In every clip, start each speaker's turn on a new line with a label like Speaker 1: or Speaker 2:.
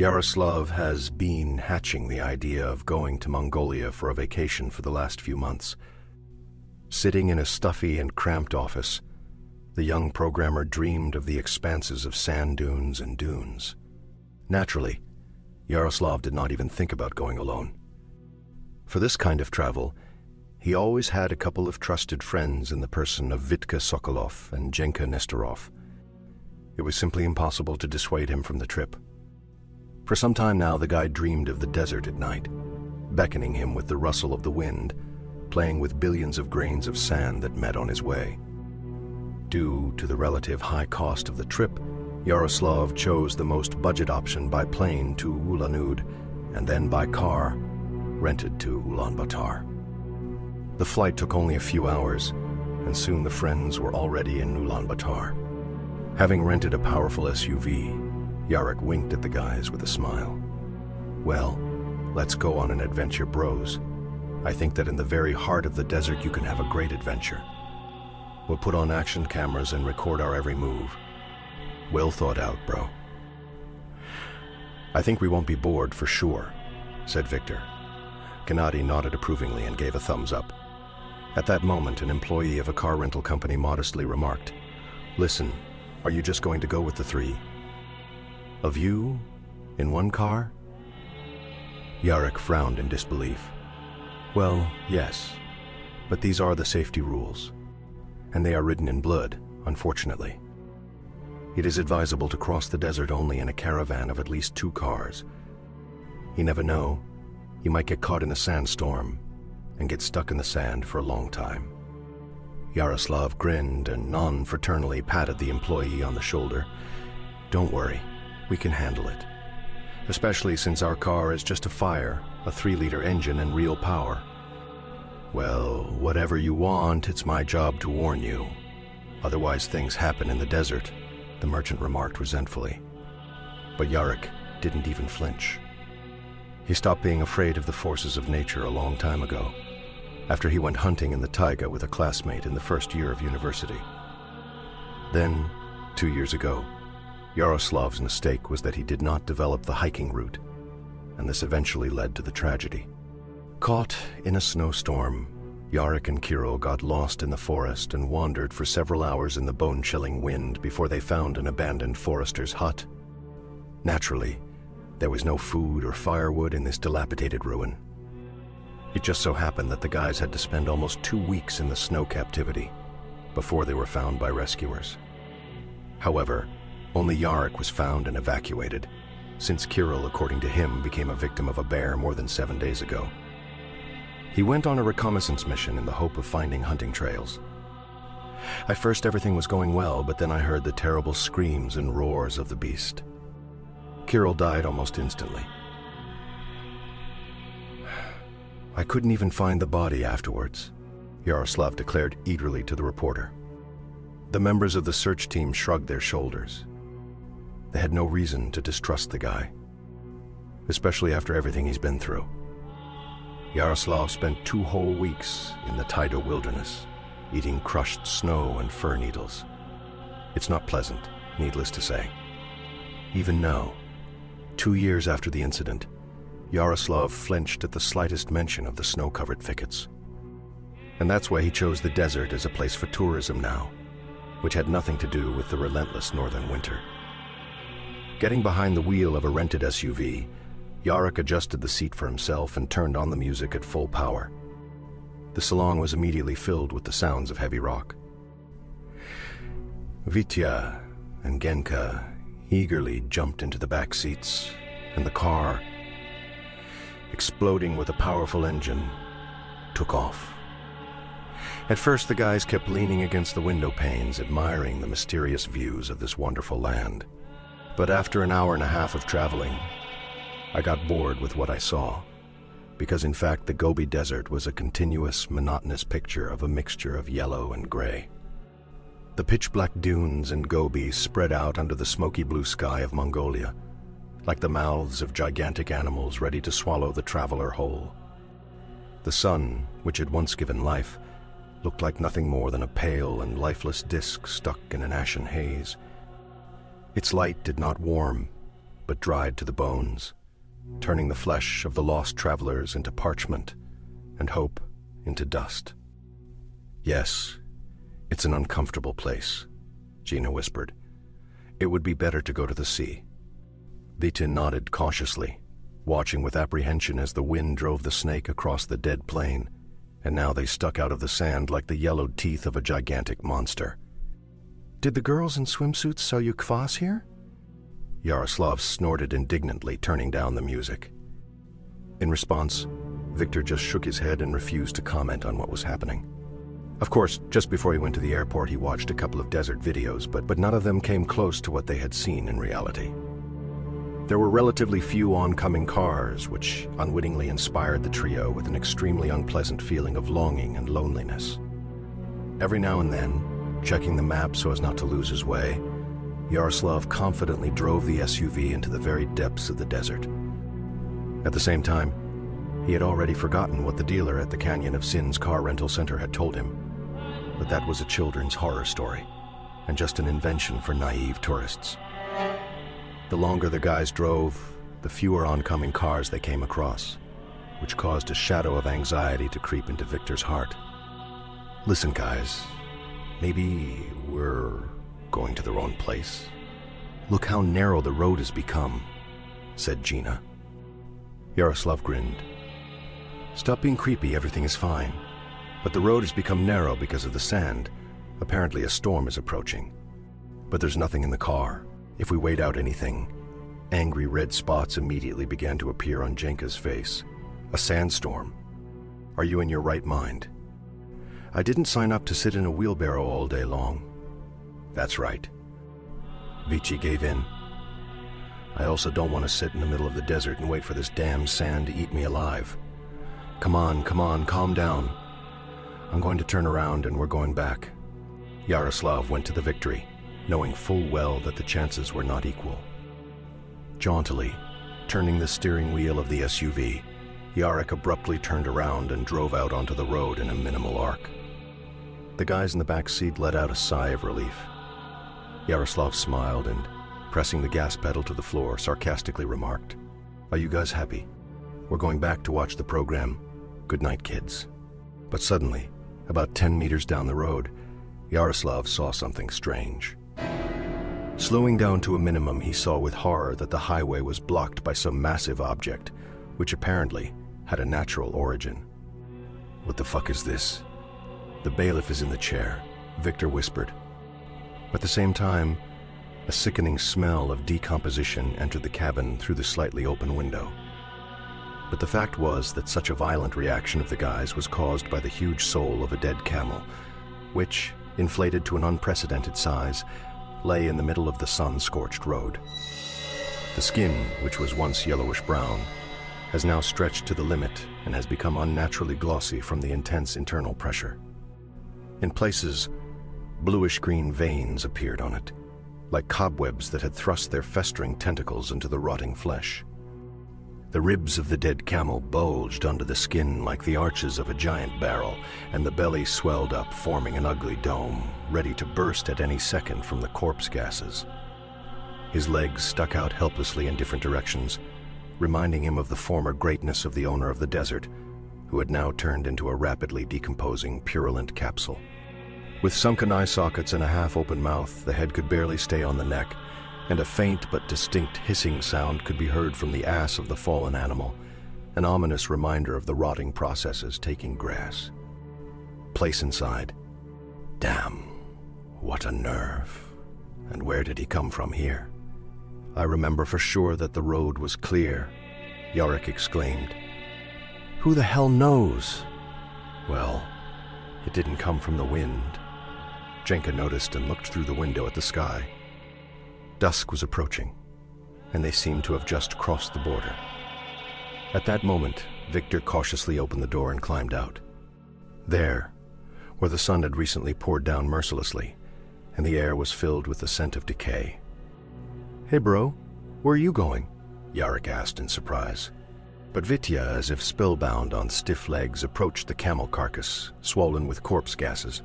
Speaker 1: Yaroslav has been hatching the idea of going to Mongolia for a vacation for the last few months. Sitting in a stuffy and cramped office, the young programmer dreamed of the expanses of sand dunes and dunes. Naturally, Yaroslav did not even think about going alone. For this kind of travel, he always had a couple of trusted friends in the person of Vitka Sokolov and Jenka Nestorov. It was simply impossible to dissuade him from the trip. For some time now, the guy dreamed of the desert at night, beckoning him with the rustle of the wind, playing with billions of grains of sand that met on his way. Due to the relative high cost of the trip, Yaroslav chose the most budget option by plane to Ulan-Ude, and then by car, rented to Ulaanbaatar. The flight took only a few hours, and soon the friends were already in Ulaanbaatar. Having rented a powerful SUV, Yarek winked at the guys with a smile. "Well, let's go on an adventure, bros. I think that in the very heart of the desert you can have a great adventure. We'll put on action cameras and record our every move. Well thought out, bro." "I think we won't be bored for sure," said Victor. Gennady nodded approvingly and gave a thumbs up. At that moment, an employee of a car rental company modestly remarked, "Listen, are you just going to go with the three of you in one car?" Yarek frowned in disbelief. "Well, yes, but these are the safety rules, and they are written in blood, unfortunately. It is advisable to cross the desert only in a caravan of at least 2 cars. You never know, you might get caught in a sandstorm and get stuck in the sand for a long time." Yaroslav grinned and non-fraternally patted the employee on the shoulder. "Don't worry, we can handle it. Especially since our car is just a Fire, a 3-liter engine and real power." "Well, whatever you want, it's my job to warn you. Otherwise things happen in the desert," the merchant remarked resentfully. But Yarek didn't even flinch. He stopped being afraid of the forces of nature a long time ago, after he went hunting in the taiga with a classmate in the first year of university. Then, 2 years ago, Yaroslav's mistake was that he did not develop the hiking route, and this eventually led to the tragedy. Caught in a snowstorm, Yarek and Kirill got lost in the forest and wandered for several hours in the bone-chilling wind before they found an abandoned forester's hut. Naturally, there was no food or firewood in this dilapidated ruin. It just so happened that the guys had to spend almost 2 weeks in the snow captivity before they were found by rescuers. However, only Yarek was found and evacuated, since Kirill, according to him, became a victim of a bear more than 7 days ago. He went on a reconnaissance mission in the hope of finding hunting trails. At first everything was going well, but then I heard the terrible screams and roars of the beast. Kirill died almost instantly. I couldn't even find the body afterwards, Yaroslav declared eagerly to the reporter. The members of the search team shrugged their shoulders. They had no reason to distrust the guy, especially after everything he's been through. Yaroslav spent 2 whole weeks in the Taida wilderness, eating crushed snow and fir needles. It's not pleasant, needless to say. Even now, 2 years after the incident, Yaroslav flinched at the slightest mention of the snow-covered thickets. And that's why he chose the desert as a place for tourism now, which had nothing to do with the relentless northern winter. Getting behind the wheel of a rented SUV, Yarek adjusted the seat for himself and turned on the music at full power. The salon was immediately filled with the sounds of heavy rock. Vitya and Genka eagerly jumped into the back seats, and the car, exploding with a powerful engine, took off. At first, the guys kept leaning against the window panes, admiring the mysterious views of this wonderful land. But after an hour and a half of traveling, I got bored with what I saw, because in fact the Gobi Desert was a continuous, monotonous picture of a mixture of yellow and gray. The pitch-black dunes in Gobi spread out under the smoky blue sky of Mongolia, like the mouths of gigantic animals ready to swallow the traveler whole. The sun, which had once given life, looked like nothing more than a pale and lifeless disk stuck in an ashen haze. Its light did not warm, but dried to the bones, turning the flesh of the lost travelers into parchment and hope into dust. "Yes, it's an uncomfortable place," Gina whispered. "It would be better to go to the sea." Vita nodded cautiously, watching with apprehension as the wind drove the snake across the dead plain, and now they stuck out of the sand like the yellowed teeth of a gigantic monster. "Did the girls in swimsuits sell you kvass here?" Yaroslav snorted indignantly, turning down the music. In response, Victor just shook his head and refused to comment on what was happening. Of course, just before he went to the airport, he watched a couple of desert videos, but none of them came close to what they had seen in reality. There were relatively few oncoming cars, which unwittingly inspired the trio with an extremely unpleasant feeling of longing and loneliness. Every now and then, checking the map so as not to lose his way, Yaroslav confidently drove the SUV into the very depths of the desert. At the same time, he had already forgotten what the dealer at the Canyon of Sins car rental center had told him, but that was a children's horror story, and just an invention for naive tourists. The longer the guys drove, the fewer oncoming cars they came across, which caused a shadow of anxiety to creep into Victor's heart. "Listen, guys, maybe we're going to the wrong place. Look how narrow the road has become," said Gina. Yaroslav grinned. "Stop being creepy, everything is fine. But the road has become narrow because of the sand. Apparently a storm is approaching. But there's nothing in the car. If we wait out anything..." Angry red spots immediately began to appear on Jenka's face. "A sandstorm? Are you in your right mind? I didn't sign up to sit in a wheelbarrow all day long." "That's right." Vici gave in. "I also don't want to sit in the middle of the desert and wait for this damn sand to eat me alive. Come on, calm down. I'm going to turn around and we're going back." Yaroslav went to the Victory, knowing full well that the chances were not equal. Jauntily, turning the steering wheel of the SUV, Yarek abruptly turned around and drove out onto the road in a minimal arc. The guys in the back seat let out a sigh of relief. Yaroslav smiled and, pressing the gas pedal to the floor, sarcastically remarked, "Are you guys happy? We're going back to watch the program. Good night, kids." But suddenly, about 10 meters down the road, Yaroslav saw something strange. Slowing down to a minimum, he saw with horror that the highway was blocked by some massive object, which apparently had a natural origin. "What the fuck is this?" "The bailiff is in the chair," Victor whispered. At the same time, a sickening smell of decomposition entered the cabin through the slightly open window. But the fact was that such a violent reaction of the guys was caused by the huge soul of a dead camel, which, inflated to an unprecedented size, lay in the middle of the sun-scorched road. The skin, which was once yellowish-brown, has now stretched to the limit and has become unnaturally glossy from the intense internal pressure. In places, bluish-green veins appeared on it, like cobwebs that had thrust their festering tentacles into the rotting flesh. The ribs of the dead camel bulged under the skin like the arches of a giant barrel, and the belly swelled up, forming an ugly dome, ready to burst at any second from the corpse gases. His legs stuck out helplessly in different directions, reminding him of the former greatness of the owner of the desert, who had now turned into a rapidly decomposing, purulent capsule. With sunken eye sockets and a half-open mouth, the head could barely stay on the neck, and a faint but distinct hissing sound could be heard from the ass of the fallen animal, an ominous reminder of the rotting processes taking grass. Place inside. Damn, what a nerve. And where did he come from here? "I remember for sure that the road was clear," Yarek exclaimed. "Who the hell knows?" "Well, it didn't come from the wind." Jenka noticed and looked through the window at the sky. Dusk was approaching, and they seemed to have just crossed the border. At that moment, Victor cautiously opened the door and climbed out. There, where the sun had recently poured down mercilessly, and the air was filled with the scent of decay. "Hey bro, where are you going?" Yarek asked in surprise. But Vitya, as if spellbound on stiff legs, approached the camel carcass, swollen with corpse gases.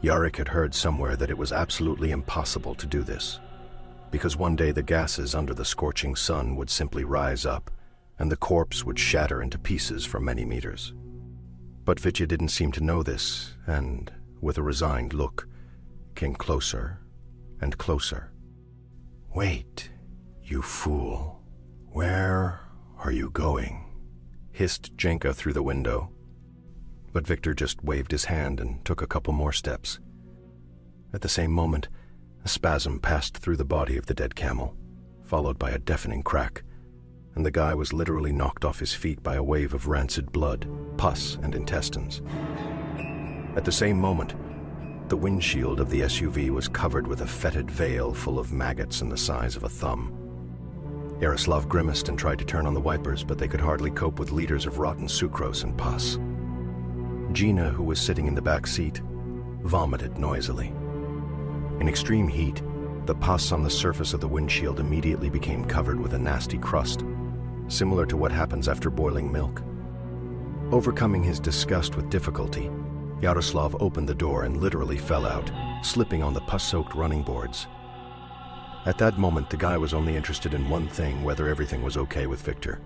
Speaker 1: Yarek had heard somewhere that it was absolutely impossible to do this. because one day the gases under the scorching sun would simply rise up, and the corpse would shatter into pieces for many meters. But Vitya didn't seem to know this, and, with a resigned look, came closer and closer. "Wait, you fool. Where are you going?" hissed Jenka through the window. But Victor just waved his hand and took a couple more steps. At the same moment, a spasm passed through the body of the dead camel, followed by a deafening crack, and the guy was literally knocked off his feet by a wave of rancid blood, pus, and intestines. At the same moment, the windshield of the SUV was covered with a fetid veil full of maggots in the size of a thumb. Yaroslav grimaced and tried to turn on the wipers, but they could hardly cope with liters of rotten sucrose and pus. Gina, who was sitting in the back seat, vomited noisily. In extreme heat, the pus on the surface of the windshield immediately became covered with a nasty crust, similar to what happens after boiling milk. Overcoming his disgust with difficulty, Yaroslav opened the door and literally fell out, slipping on the pus-soaked running boards. At that moment, the guy was only interested in one thing: whether everything was okay with Victor,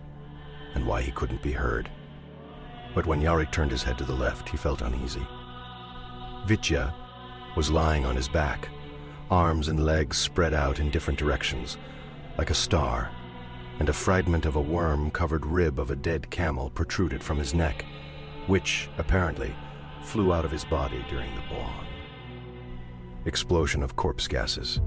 Speaker 1: and why he couldn't be heard. But when Yarek turned his head to the left, he felt uneasy. Vitya was lying on his back, arms and legs spread out in different directions, like a star, and a fragment of a worm-covered rib of a dead camel protruded from his neck, which, apparently, flew out of his body during the blonde explosion of corpse gases.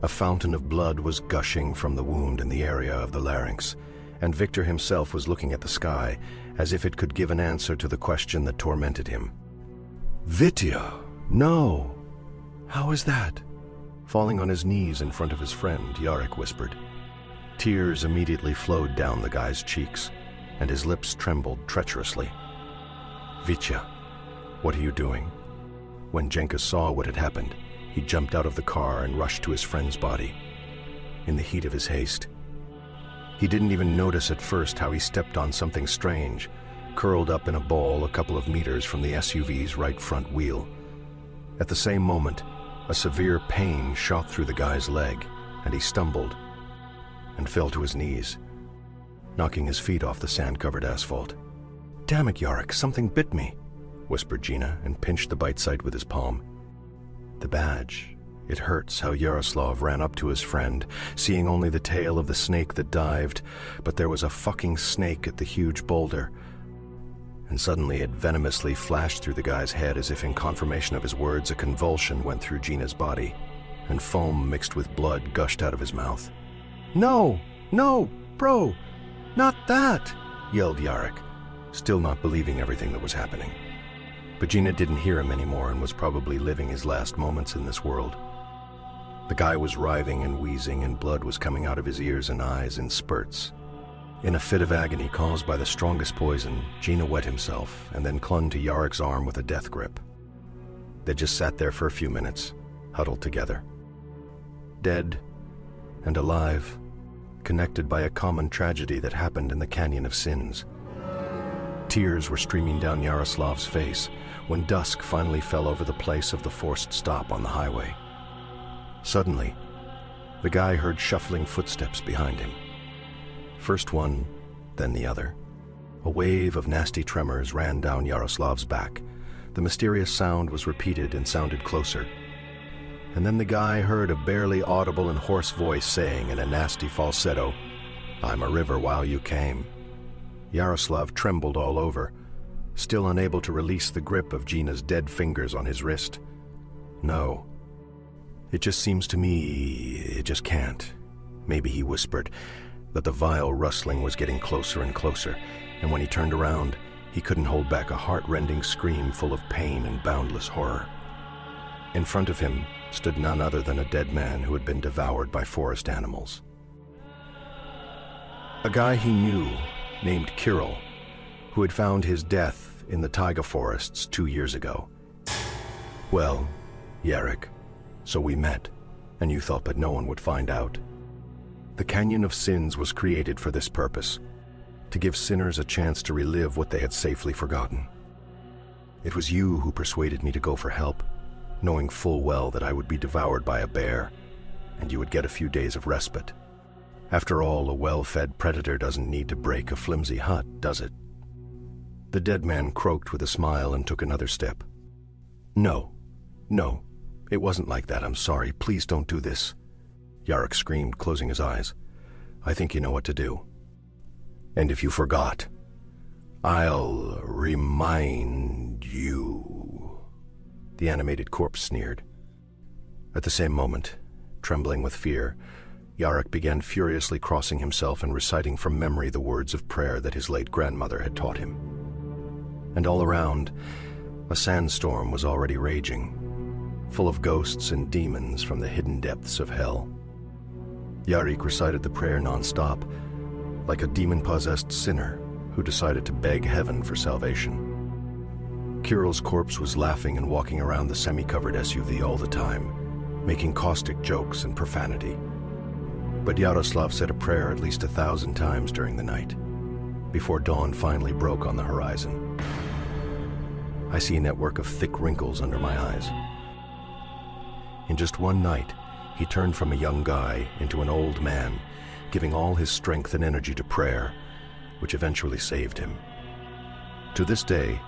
Speaker 1: A fountain of blood was gushing from the wound in the area of the larynx, and Victor himself was looking at the sky as if it could give an answer to the question that tormented him. "Vitya, no! How is that?" Falling on his knees in front of his friend, Yarek whispered. Tears immediately flowed down the guy's cheeks, and his lips trembled treacherously. "Vitya, what are you doing?" When Jenka saw what had happened, he jumped out of the car and rushed to his friend's body. In the heat of his haste, he didn't even notice at first how he stepped on something strange, curled up in a ball a couple of meters from the SUV's right front wheel. At the same moment, a severe pain shot through the guy's leg, and he stumbled and fell to his knees, knocking his feet off the sand-covered asphalt. "Damn it, Yarek, something bit me," whispered Gina, and pinched the bite side with his palm. The badge. It hurts how Yaroslav ran up to his friend, seeing only the tail of the snake that dived, but there was a fucking snake at the huge boulder. And suddenly it venomously flashed through the guy's head as if in confirmation of his words. A convulsion went through Gina's body, and foam mixed with blood gushed out of his mouth. "No! No! Bro! Not that!" yelled Yarek, still not believing everything that was happening. But Gina didn't hear him anymore and was probably living his last moments in this world. The guy was writhing and wheezing, and blood was coming out of his ears and eyes in spurts. In a fit of agony caused by the strongest poison, Gina wet himself and then clung to Yarek's arm with a death grip. They just sat there for a few minutes, huddled together. Dead and alive, connected by a common tragedy that happened in the Canyon of Sins. Tears were streaming down Yaroslav's face when dusk finally fell over the place of the forced stop on the highway. Suddenly, the guy heard shuffling footsteps behind him. First one, then the other. A wave of nasty tremors ran down Yaroslav's back. The mysterious sound was repeated and sounded closer. And then the guy heard a barely audible and hoarse voice saying in a nasty falsetto, "I'm a river while you came." Yaroslav trembled all over, still unable to release the grip of Gina's dead fingers on his wrist. "No. It just seems to me it just can't." Maybe he whispered, that the vile rustling was getting closer and closer, and when he turned around, he couldn't hold back a heart-rending scream full of pain and boundless horror. In front of him stood none other than a dead man who had been devoured by forest animals. A guy he knew, named Kirill, who had found his death in the taiga forests 2 years ago. "Well, Yarek, so we met, and you thought that no one would find out. The Canyon of Sins was created for this purpose, to give sinners a chance to relive what they had safely forgotten. It was you who persuaded me to go for help, knowing full well that I would be devoured by a bear, and you would get a few days of respite. After all, a well-fed predator doesn't need to break a flimsy hut, does it? The dead man croaked with a smile and took another step. No, it wasn't like that, I'm sorry. Please don't do this. Jarek screamed, closing his eyes. I think you know what to do. And if you forgot, I'll remind you. The animated corpse sneered. At the same moment, trembling with fear, Jarek began furiously crossing himself and reciting from memory the words of prayer that his late grandmother had taught him. And all around, a sandstorm was already raging, full of ghosts and demons from the hidden depths of hell. Jarek recited the prayer non-stop, like a demon-possessed sinner who decided to beg heaven for salvation. Kirill's corpse was laughing and walking around the semi-covered SUV all the time, making caustic jokes and profanity. But Yaroslav said a prayer at least 1,000 times during the night, before dawn finally broke on the horizon. I see a network of thick wrinkles under my eyes. In just one night, he turned from a young guy into an old man, giving all his strength and energy to prayer, which eventually saved him. To this day,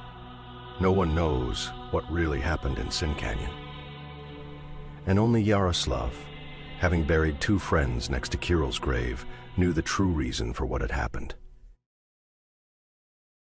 Speaker 1: no one knows what really happened in Sin Canyon. And only Yaroslav, having buried 2 friends next to Kirill's grave, knew the true reason for what had happened.